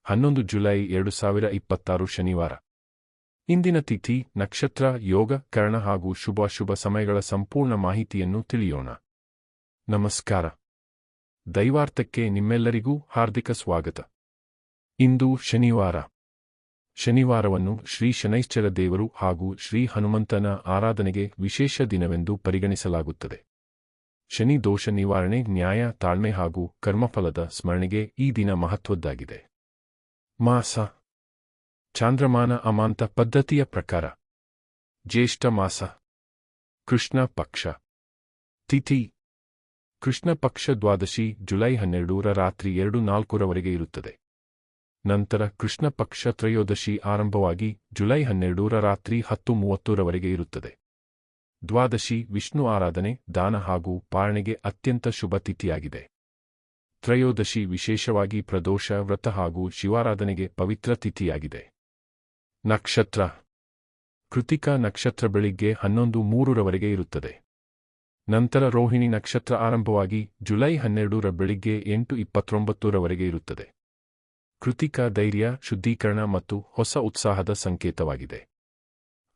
11 July 2026 ಶನಿವಾರ. ಇಂದಿನ ತಿಥಿ, ನಕ್ಷತ್ರ, ಯೋಗ, ಕರಣ ಹಾಗೂ ಶುಭಾಶುಭ ಸಮಯಗಳ ಸಂಪೂರ್ಣ ಮಾಹಿತಿಯನ್ನು ತಿಳಿಯೋಣ. ನಮಸ್ಕಾರ. ದೈವಾರ್ಥಕ್ಕೆ ನಿಮ್ಮೆಲ್ಲರಿಗೂ ಹಾರ್ದಿಕ ಸ್ವಾಗತ. ಇಂದು ಶನಿವಾರ. ಶನಿವಾರವನ್ನು ಶ್ರೀ ಶನೈಶ್ಚರ ದೇವರು ಹಾಗೂ ಶ್ರೀ ಹನುಮಂತನ ಆರಾಧನೆಗೆ ವಿಶೇಷ ದಿನವೆಂದು ಪರಿಗಣಿಸಲಾಗುತ್ತದೆ. ಶನಿ ದೋಷ ನಿವಾರಣೆ, ನ್ಯಾಯ, ತಾಳ್ಮೆ ಹಾಗೂ ಕರ್ಮಫಲದ ಸ್ಮರಣೆಗೆ ಈ ದಿನ ಮಹತ್ವದ್ದಾಗಿದೆ. ಮಾಸ. ಚಾಂದ್ರಮಾನ ಅಮಾಂತ ಪದ್ಧತಿಯ ಪ್ರಕಾರ ಜ್ಯೇಷ್ಠ ಮಾಸ. ಕೃಷ್ಣ ಪಕ್ಷ. ತಿಥಿ ಕೃಷ್ಣ ಪಕ್ಷ ದ್ವಾದಶಿ ಜುಲೈ 12 ರಾತ್ರಿ 2:04 ಇರುತ್ತದೆ. ನಂತರ ಕೃಷ್ಣ ಪಕ್ಷ ತ್ರಯೋದಶಿ ಆರಂಭವಾಗಿ ಜುಲೈ 12 ರಾತ್ರಿ 10:30 ಇರುತ್ತದೆ. ದ್ವಾದಶಿ ವಿಷ್ಣು ಆರಾಧನೆ, ದಾನ ಹಾಗೂ ಪಾರಣೆಗೆ ಅತ್ಯಂತ ಶುಭ ತಿಥಿಯಾಗಿದೆ. ತ್ರಯೋದಶಿ ವಿಶೇಷವಾಗಿ ಪ್ರದೋಷ, ವ್ರತ ಹಾಗೂ ಶಿವಾರಾಧನೆಗೆ ಪವಿತ್ರ ತಿಥಿಯಾಗಿದೆ. ನಕ್ಷತ್ರ. ಕೃತಿಕಾ ನಕ್ಷತ್ರ ಬೆಳಿಗ್ಗೆ 11:03 ಇರುತ್ತದೆ. ನಂತರ ರೋಹಿಣಿ ನಕ್ಷತ್ರ ಆರಂಭವಾಗಿ ಜುಲೈ 12 ಬೆಳಿಗ್ಗೆ 8:29 ಇರುತ್ತದೆ. ಕೃತಿಕಾ ಧೈರ್ಯ, ಶುದ್ಧೀಕರಣ ಮತ್ತು ಹೊಸ ಉತ್ಸಾಹದ ಸಂಕೇತವಾಗಿದೆ.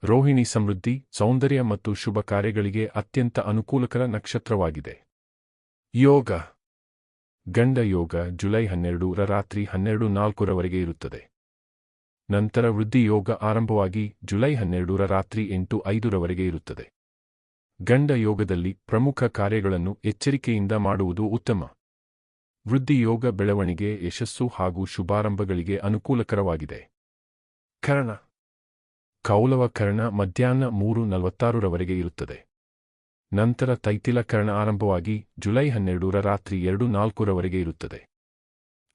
ರೋಹಿಣಿ ಸಮೃದ್ಧಿ, ಸೌಂದರ್ಯ ಮತ್ತು ಶುಭ ಕಾರ್ಯಗಳಿಗೆ ಅತ್ಯಂತ ಅನುಕೂಲಕರ ನಕ್ಷತ್ರವಾಗಿದೆ. ಯೋಗ. ಗಂಡ ಯೋಗ ಜುಲೈ 12 ರಾತ್ರಿ 12:04 ಇರುತ್ತದೆ. ನಂತರ ವೃದ್ಧಿ ಯೋಗ ಆರಂಭವಾಗಿ ಜುಲೈ 12 ರಾತ್ರಿ 8:05 ಇರುತ್ತದೆ. ಗಂಡ ಯೋಗದಲ್ಲಿ ಪ್ರಮುಖ ಕಾರ್ಯಗಳನ್ನು ಎಚ್ಚರಿಕೆಯಿಂದ ಮಾಡುವುದು ಉತ್ತಮ. ವೃದ್ಧಿ ಯೋಗ ಬೆಳವಣಿಗೆ, ಯಶಸ್ಸು ಹಾಗೂ ಶುಭಾರಂಭಗಳಿಗೆ ಅನುಕೂಲಕರವಾಗಿದೆ. ಕರಣ. ಕೌಲವ ಕರ್ಣ ಮಧ್ಯಾಹ್ನ 3:46 ಇರುತ್ತದೆ. ನಂತರ ತೈತಿಲ ಕರ್ಣ ಆರಂಭವಾಗಿ ಜುಲೈ 12 ರಾತ್ರಿ 2:04 ಇರುತ್ತದೆ.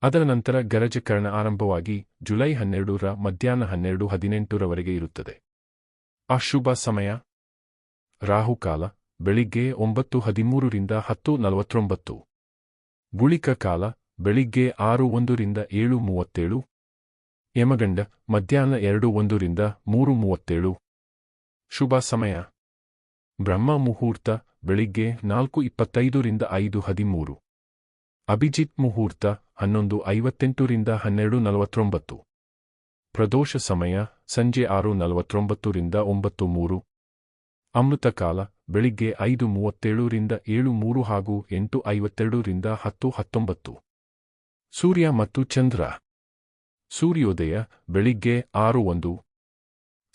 ಅದರ ನಂತರ ಗರಜ ಕರ್ಣ ಆರಂಭವಾಗಿ ಜುಲೈ 12 ಮಧ್ಯಾಹ್ನ 12:18 ಇರುತ್ತದೆ. ಅಶುಭ ಸಮಯ. ರಾಹುಕಾಲ ಬೆಳಿಗ್ಗೆ 9:13 ರಿಂದ 10:49. ಗುಳಿಕ ಕಾಲ ಬೆಳಿಗ್ಗೆ 6:01 ರಿಂದ 7:37. ಯಮಗಂಡ ಮಧ್ಯಾಹ್ನ 2:01 ರಿಂದ 3:37. ಶುಭ ಸಮಯ. ಬ್ರಹ್ಮ ಮುಹೂರ್ತ ಬೆಳಿಗ್ಗೆ 4:25 ರಿಂದ 5:13. ಅಭಿಜಿತ್ ಮುಹೂರ್ತ 11:58 ರಿಂದ 12:49. ಪ್ರದೋಷ ಸಮಯ ಸಂಜೆ 6:49 ರಿಂದ 9:03. ಅಮೃತ ಕಾಲ ಬೆಳಿಗ್ಗೆ 5:37 ರಿಂದ 7:03 ಹಾಗೂ 8:52 ರಿಂದ 10:19. ಸೂರ್ಯ ಮತ್ತು ಚಂದ್ರ. ಸೂರ್ಯೋದಯ ಬೆಳಿಗ್ಗೆ 6:01.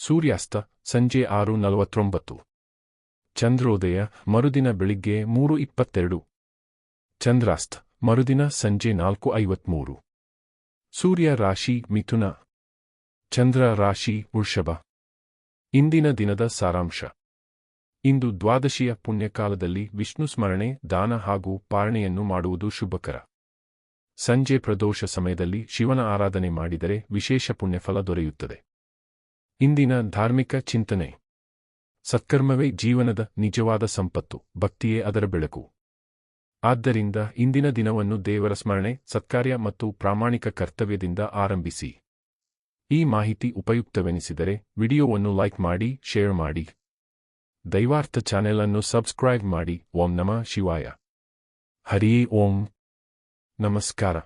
ಸೂರ್ಯಾಸ್ತ ಸಂಜೆ 6:49. ಚಂದ್ರೋದಯ ಮರುದಿನ ಬೆಳಿಗ್ಗೆ 3:22. ಚಂದ್ರಾಸ್ತ ಮರುದಿನ ಸಂಜೆ 4:53. ಸೂರ್ಯ ರಾಶಿ ಮಿಥುನ, ಚಂದ್ರ ರಾಶಿ ವೃಷಭ. ಇಂದಿನ ದಿನದ ಸಾರಾಂಶ. ಇಂದು ದ್ವಾದಶಿಯ ಪುಣ್ಯಕಾಲದಲ್ಲಿ ವಿಷ್ಣು ಸ್ಮರಣೆ, ದಾನ ಹಾಗೂ ಪಾರಣೆಯನ್ನು ಮಾಡುವುದು ಶುಭಕರ. ಸಂಜೆ ಪ್ರದೋಷ ಸಮಯದಲ್ಲಿ ಶಿವನ ಆರಾಧನೆ ಮಾಡಿದರೆ ವಿಶೇಷ ಪುಣ್ಯಫಲ ದೊರೆಯುತ್ತದೆ. ಇಂದಿನ ಧಾರ್ಮಿಕ ಚಿಂತನೆ. ಸತ್ಕರ್ಮವೇ ಜೀವನದ ನಿಜವಾದ ಸಂಪತ್ತು, ಭಕ್ತಿಯೇ ಅದರ ಬೆಳಕು. ಆದ್ದರಿಂದ ಇಂದಿನ ದಿನವನ್ನು ದೇವರ ಸ್ಮರಣೆ, ಸತ್ಕಾರ್ಯ ಮತ್ತು ಪ್ರಾಮಾಣಿಕ ಕರ್ತವ್ಯದಿಂದ ಆರಂಭಿಸಿ. ಈ ಮಾಹಿತಿ ಉಪಯುಕ್ತವೆನಿಸಿದರೆ ವಿಡಿಯೋವನ್ನು ಲೈಕ್ ಮಾಡಿ, ಶೇರ್ ಮಾಡಿ. ದೈವಾರ್ಥ ಚಾನೆಲ್ ಅನ್ನು ಸಬ್ಸ್ಕ್ರೈಬ್ ಮಾಡಿ. ಓಂ ನಮಃ ಶಿವಾಯ. ಹರಿಯೇ ಓಂ. ನಮಸ್ಕಾರ.